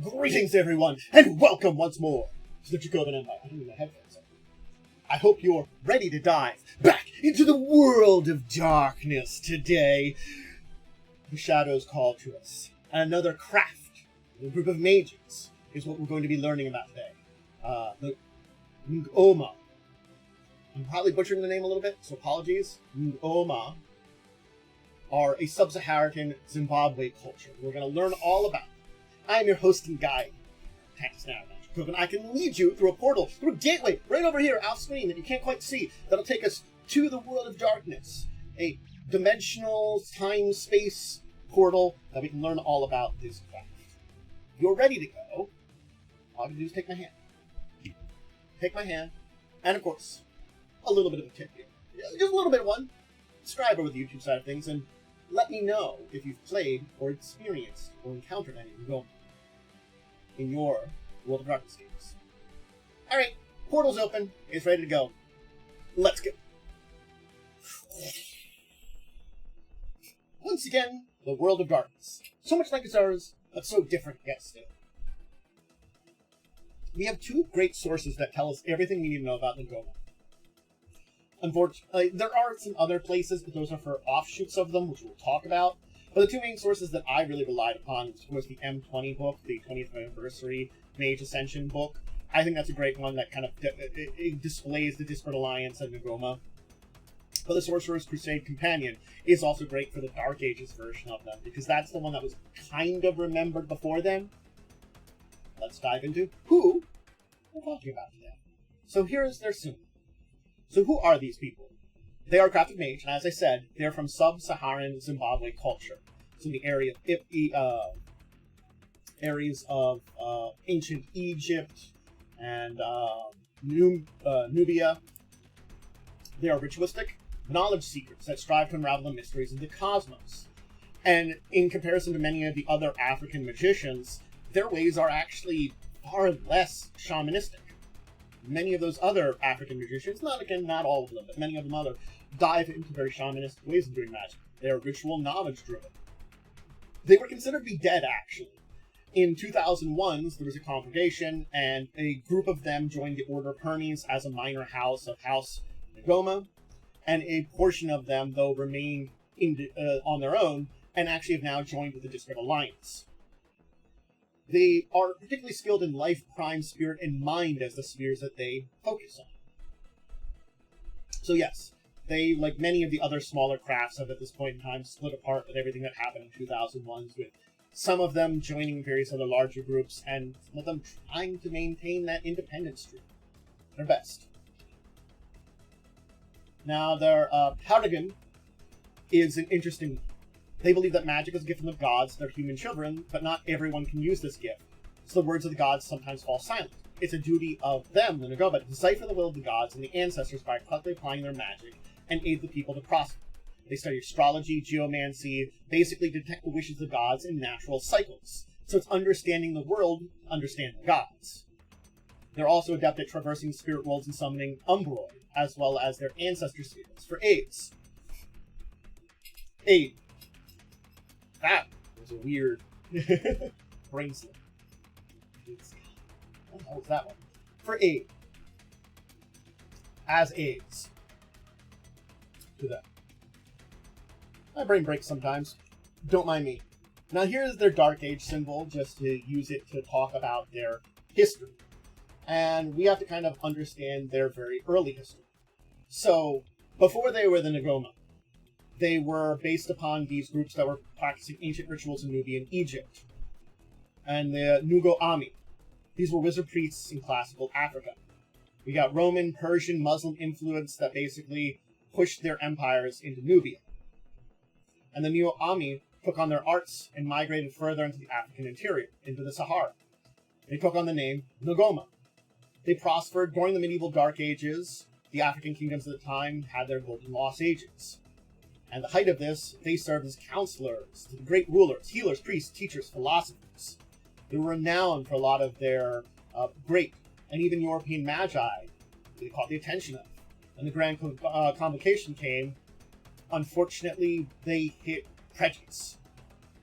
Greetings, everyone, and welcome once more to the Dracovin Empire. I don't need my headphones on. I hope you're ready to dive back into the world of darkness today. The shadows call to us. Another craft, a group of mages, is what we're going to be learning about today. The Ngoma. I'm probably butchering the name a little bit, so apologies. Ngoma are a sub-Saharan Zimbabwe culture. We're going to learn all about them. I am your host and guide, Tactics Now, and I can lead you through a portal, through a gateway, right over here off screen that you can't quite see, that'll take us to the world of darkness. A dimensional time-space portal that we can learn all about this craft. You're ready to go. All I can do is take my hand. Take my hand, and of course, a little bit of a tip here. Just a little bit of one. Subscribe over the YouTube side of things, and let me know if you've played, or experienced, or encountered any of Ngoma in your World of Darkness games. Alright, portal's open, it's ready to go. Let's go. Once again, the World of Darkness. So much like it's ours, but so different yet still. We have two great sources that tell us everything we need to know about Ngoma. Unfortunately, there are some other places, but those are for offshoots of them, which we'll talk about. But the two main sources that I really relied upon was the M20 book, the 20th anniversary Mage Ascension book. I think that's a great one that kind of it displays the disparate alliance of Ngoma. But the Sorcerer's Crusade Companion is also great for the Dark Ages version of them, because that's the one that was kind of remembered before then. Let's dive into who we're talking about today. So here is their summary. So who are these people? They are crafted mage, and as I said, they're from sub-Saharan Zimbabwe culture. So the areas of ancient Egypt and Nubia. They are ritualistic, knowledge seekers that strive to unravel the mysteries of the cosmos. And in comparison to many of the other African magicians, their ways are actually far less shamanistic. Many of those other African magicians, not all of them, but many of them other, dive into very shamanistic ways of doing magic. They are ritual knowledge driven. They were considered to be dead, actually. In 2001, there was a congregation, and a group of them joined the Order of Hermes as a minor house of House Ngoma, and a portion of them, though, remained on their own, and actually have now joined with the Disparate Alliance. They are particularly skilled in life, crime, spirit, and mind as the spheres that they focus on. So yes, they, like many of the other smaller crafts, have at this point in time split apart with everything that happened in 2001, with some of them joining various other larger groups, and some of them trying to maintain that independent streak. Their best. Now, their paradigm is an interesting one. They believe that magic is a gift from the gods, they're human children, but not everyone can use this gift. So the words of the gods sometimes fall silent. It's a duty of them, the Ngoma, to decipher the will of the gods and the ancestors by correctly applying their magic and aid the people to prosper. They study astrology, geomancy, basically detect the wishes of the gods in natural cycles. So it's understanding the world, understanding the gods. They're also adept at traversing spirit worlds and summoning Umbroid, as well as their ancestor spirits for aids. Aid. That was a weird brain slip. What the hell was that one? For aid. As aids. To them. My brain breaks sometimes. Don't mind me. Now here's their Dark Age symbol, just to use it to talk about their history. And we have to kind of understand their very early history. So, before they were the Ngoma, they were based upon these groups that were practicing ancient rituals in Nubia and Egypt. And the Nugo-Ami. These were wizard priests in classical Africa. We got Roman, Persian, Muslim influence that basically pushed their empires into Nubia. And the Nugo-Ami took on their arts and migrated further into the African interior, into the Sahara. They took on the name Ngoma. They prospered during the medieval Dark Ages. The African kingdoms at the time had their golden lost ages. And the height of this, they served as counselors to the great rulers, healers, priests, teachers, philosophers. They were renowned for a lot of their great and even European magi they caught the attention of. When the Grand Convocation came, unfortunately, they hit prejudice.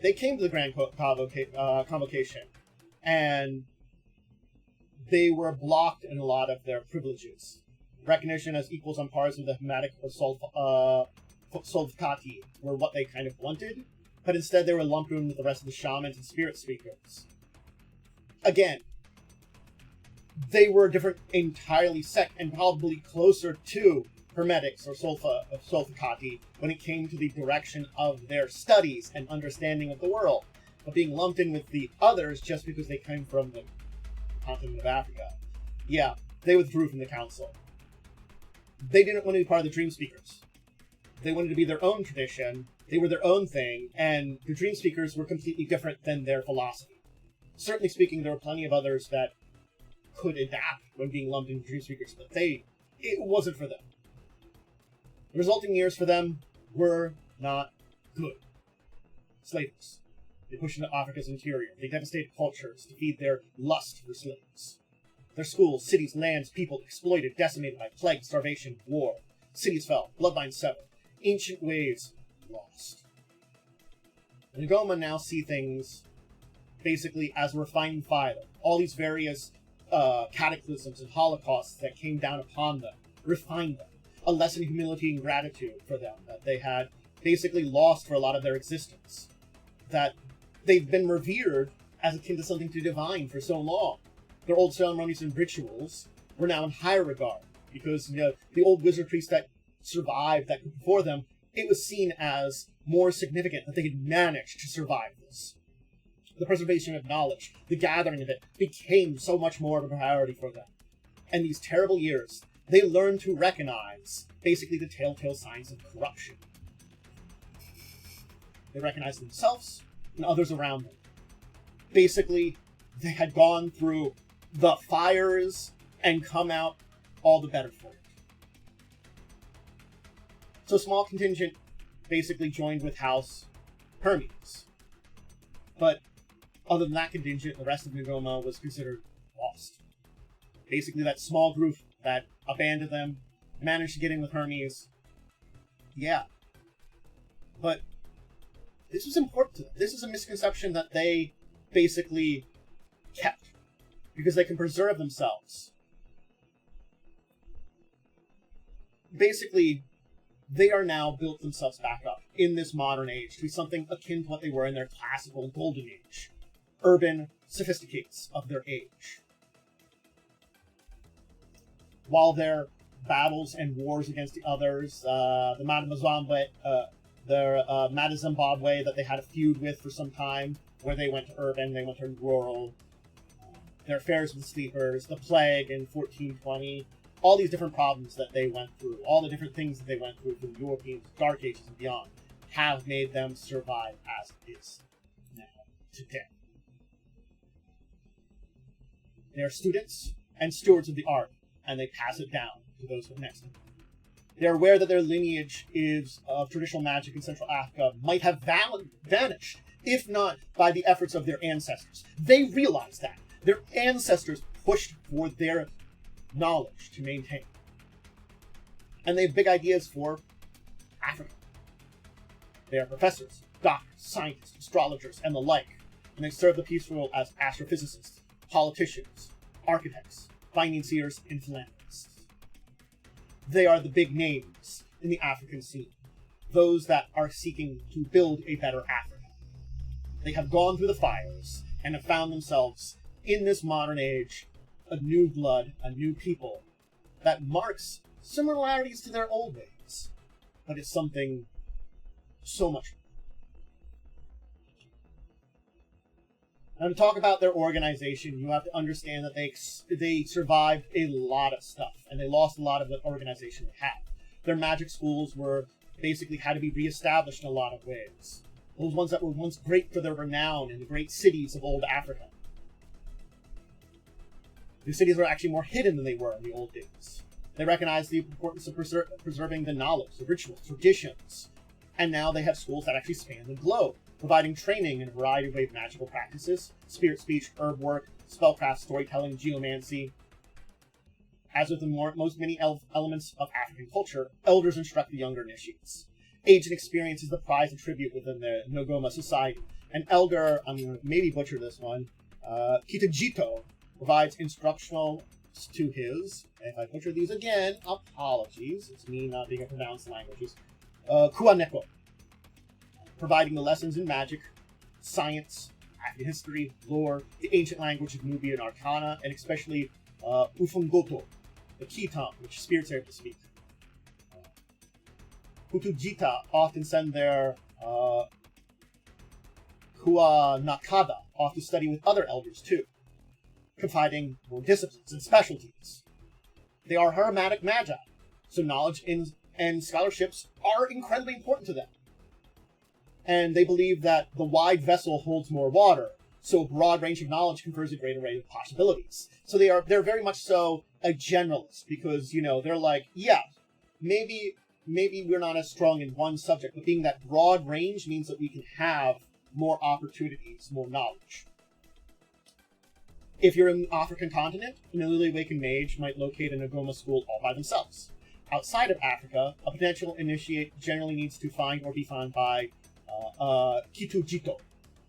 They came to the Grand Convocation, and they were blocked in a lot of their privileges. Recognition as equals on pars with the Hematic or Solvkati were what they kind of wanted, but instead they were lumped in with the rest of the shamans and spirit speakers. Again, they were a different entirely sect and probably closer to Hermetics or Solvkati when it came to the direction of their studies and understanding of the world, but being lumped in with the others just because they came from the continent of Africa. Yeah, they withdrew from the council. They didn't want to be part of the Dream Speakers. They wanted to be their own tradition, they were their own thing, and the Dream Speakers were completely different than their philosophy. Certainly speaking, there were plenty of others that could adapt when being lumped into Dream Speakers, but it wasn't for them. The resulting years for them were not good. Slavers. They pushed into Africa's interior. They devastated cultures to feed their lust for slaves. Their schools, cities, lands, people exploited, decimated by plague, starvation, war. Cities fell, bloodlines severed, ancient ways lost. And Ngoma now see things basically as a refining fire. All these various cataclysms and holocausts that came down upon them, refined them. A lesson in humility and gratitude for them that they had basically lost for a lot of their existence. That they've been revered as akin to something to divine for so long. Their old ceremonies and rituals were now in higher regard because the old wizard priests that survived that before them, it was seen as more significant that they had managed to survive this. The preservation of knowledge, the gathering of it, became so much more of a priority for them. And these terrible years, they learned to recognize basically the telltale signs of corruption. They recognized themselves and others around them. Basically, they had gone through the fires and come out all the better for it. So a small contingent basically joined with House Hermes. But other than that contingent, the rest of Ngoma was considered lost. Basically, that small group that abandoned them managed to get in with Hermes. Yeah. But this was important to them. This is a misconception that they basically kept because they can preserve themselves. Basically, they are now built themselves back up in this modern age to be something akin to what they were in their classical golden age. Urban sophisticates of their age. While their battles and wars against the others, the Mata Zimbabwe that they had a feud with for some time, where they went to urban, they went to rural, their affairs with sleepers, the plague in 1420, all these different problems that they went through, all the different things that they went through from the European Dark Ages and beyond, have made them survive as it is now, today. They are students and stewards of the art, and they pass it down to those next to them. They are aware that their lineage of traditional magic in Central Africa might have vanished, if not by the efforts of their ancestors. They realize that. Their ancestors pushed for their knowledge to maintain. And they have big ideas for Africa. They are professors, doctors, scientists, astrologers, and the like, and they serve the peaceful world as astrophysicists, politicians, architects, financiers, and philanthropists. They are the big names in the African scene, those that are seeking to build a better Africa. They have gone through the fires and have found themselves in this modern age, a new blood, a new people that marks similarities to their old ways, but it's something so much more. Now, to talk about their organization, you have to understand that they survived a lot of stuff, and they lost a lot of the organization they had. Their magic schools were basically had to be reestablished in a lot of ways. Those ones that were once great for their renown in the great cities of old Africa. The cities were actually more hidden than they were in the old days. They recognized the importance of preserving the knowledge, the rituals, traditions, and now they have schools that actually span the globe, providing training in a variety of magical practices, spirit speech, herb work, spellcraft, storytelling, geomancy. As with most many elements of African culture, elders instruct the younger initiates. Age and experience is the prize and tribute within the Ngoma society. An elder, I'm going to maybe butcher this one, Kitajito provides instructional to his, if I butcher these again, apologies, it's me not being able to pronounce languages, Kuaneko, providing the lessons in magic, science, history, lore, the ancient language of Nubian Arcana, and especially Ufungoto, the key tongue, which spirits are able to speak. Hutujita often send their Kua Nakada off to study with other elders too, confiding more disciplines and specialties. They are hermetic magi, so knowledge and scholarships are incredibly important to them. And they believe that the wide vessel holds more water, so a broad range of knowledge confers a greater array of possibilities. So they're very much so a generalist, because, you know, they're like, yeah, maybe we're not as strong in one subject, but being that broad range means that we can have more opportunities, more knowledge. If you're in the African continent, a newly awakened mage might locate an Ngoma school all by themselves. Outside of Africa, a potential initiate generally needs to find or be found by Kitujito,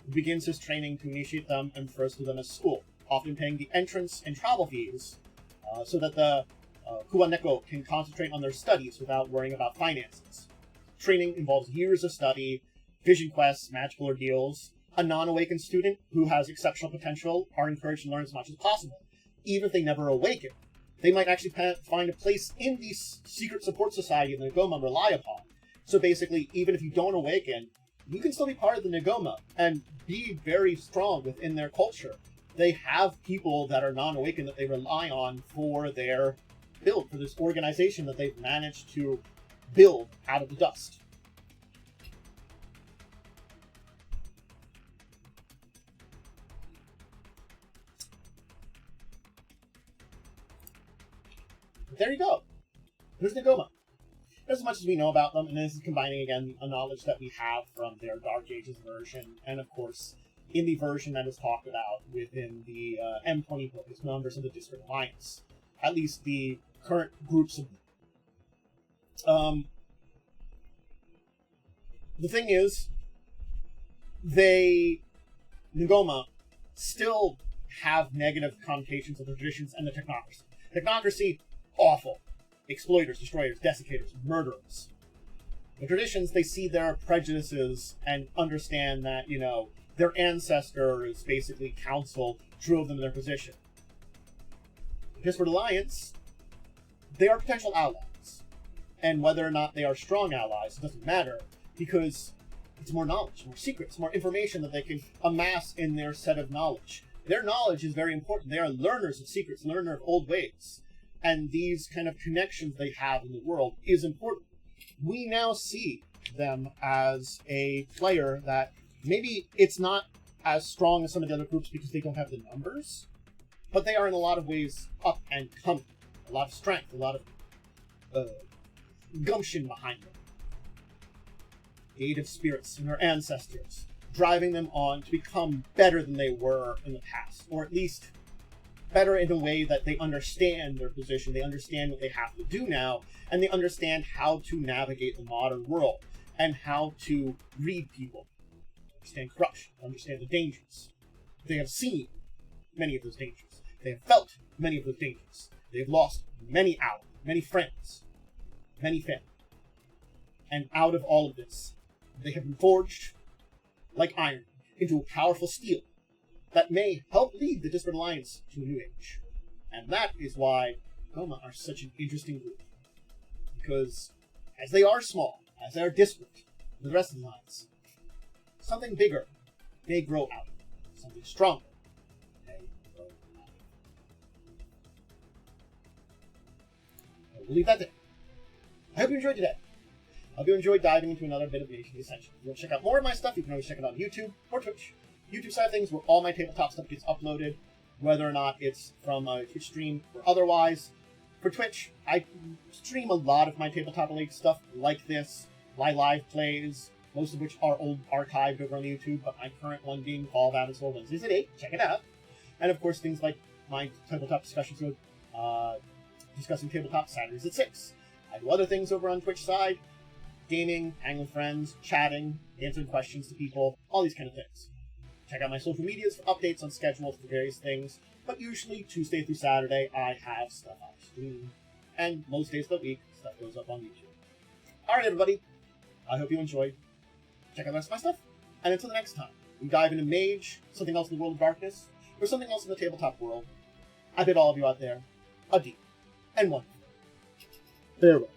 who begins his training to initiate them and refers to them as school, often paying the entrance and travel fees so that the Kuaneko can concentrate on their studies without worrying about finances. Training involves years of study, vision quests, magical ordeals. A non-awakened student who has exceptional potential are encouraged to learn as much as possible, even if they never awaken. They might actually find a place in the secret support society the Ngoma rely upon. So basically, even if you don't awaken, you can still be part of the Ngoma and be very strong within their culture. They have people that are non-awakened that they rely on for their build, for this organization that they've managed to build out of the dust. But there you go. There's Ngoma. As much as we know about them, and this is combining again a knowledge that we have from their Dark Ages version, and of course in the version that is talked about within the M20 book, is members of the District Alliance. At least the current groups of them. The thing is, Ngoma still have negative connotations of the traditions and the technocracy. Technocracy, awful. Exploiters, destroyers, desiccators, murderers. The traditions, they see their prejudices and understand that, you know, their ancestors, basically council, drove them to their position. The Disparate Alliance, they are potential allies. And whether or not they are strong allies, it doesn't matter, because it's more knowledge, more secrets, more information that they can amass in their set of knowledge. Their knowledge is very important. They are learners of secrets, learners of old ways. And these kind of connections they have in the world is important. We now see them as a player that maybe it's not as strong as some of the other groups because they don't have the numbers, but they are in a lot of ways up and coming. A lot of strength, a lot of gumption behind them. Native spirits and their ancestors, driving them on to become better than they were in the past, or at least better in a way that they understand their position, they understand what they have to do now, and they understand how to navigate the modern world, and how to read people, understand corruption, understand the dangers. They have seen many of those dangers. They have felt many of those dangers. They have lost many allies, many friends, many family. And out of all of this, they have been forged, like iron, into a powerful steel that may help lead the Disparate Alliance to a new age. And that is why Ngoma are such an interesting group. Because as they are small, as they are disparate from the rest of the Alliance, something bigger may grow out of it. Something stronger may grow out of it. We'll leave that there. I hope you enjoyed today. I hope you enjoyed diving into another bit of Mage The Ascension. If you want to check out more of my stuff, you can always check it out on YouTube or Twitch. YouTube side of things, where all my tabletop stuff gets uploaded, whether or not it's from a Twitch stream or otherwise. For Twitch, I stream a lot of my tabletop-related stuff like this, my live plays, most of which are old archived over on YouTube, but my current one being Fall of Avatar Wednesdays at 8, check it out. And of course, things like my tabletop discussions with discussing tabletop Saturdays at 6. I do other things over on Twitch side, gaming, hanging with friends, chatting, answering questions to people, all these kind of things. Check out my social medias for updates on schedules for various things, but usually Tuesday through Saturday I have stuff I stream, and most days of the week stuff goes up on YouTube. Alright everybody, I hope you enjoyed. Check out the rest of my stuff, and until the next time, we dive into Mage, something else in the world of darkness, or something else in the tabletop world, I bid all of you out there adieu, and wonderful farewell.